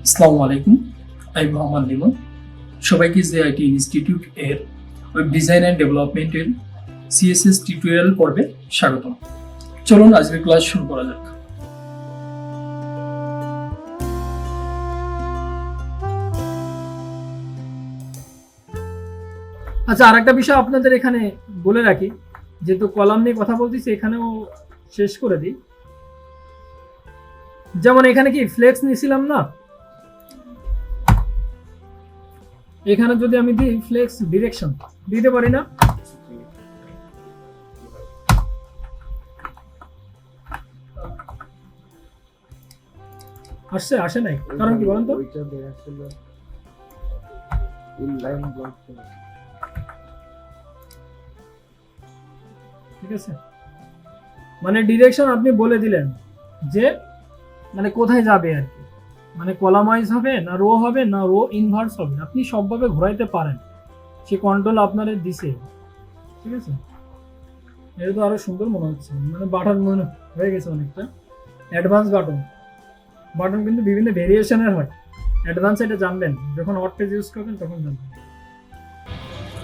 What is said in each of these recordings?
আসসালামু আলাইকুম, আমি মোহাম্মদ লিমন। সবাইকে জেআইটি ইনস্টিটিউট এর ওয়েব ডিজাইন অ্যান্ড ডেভেলপমেন্টের সিএসএস টিউটোরিয়াল পর্বে স্বাগতম। চলুন আজকের ক্লাস শুরু করা যাক। আচ্ছা, আরেকটা বিষয় আপনাদের এখানে বলে রাখি, যেহেতু কলাম নিয়ে কথা বলতেছি এখানেও শেষ করে দিই। যেমন এখানে কি ফ্লেক্স নিয়েছিলাম না, এখানে যদি আমি দিই ফ্লেক্স ডিরেকশন দিতে পারি না? আসে নাই, কারণ কি বলেন তো? ঠিক আছে, মানে ডিরেকশন আপনি বলে দিলেন যে মানে কোথায় যাবে আর কি, মানে কলাম ওয়াইজ হবে না রো হবে না রো ইনভার্স হবে, আপনি সবভাবে ঘোরাইতে পারেন, সে কন্ট্রোল আপনারে দিছে। ঠিক আছে, এটা তো আরো সুন্দর মনে হচ্ছে, মানে বাটন মনে হয়ে গেছে অনেকটা অ্যাডভান্স বাটন কিন্তু বিভিন্ন ভেরিয়েশনের হয়। অ্যাডভান্স এটা জানবেন যখন হট পেজ ইউজ করবেন তখন জানবেন।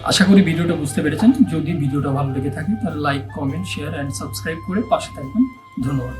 আশা করি ভিডিওটা বুঝতে পেরেছেন। যদি ভিডিওটা ভালো লেগে থাকে তাহলে like, comment, share and subscribe করে পাশে থাকবেন। ধন্যবাদ।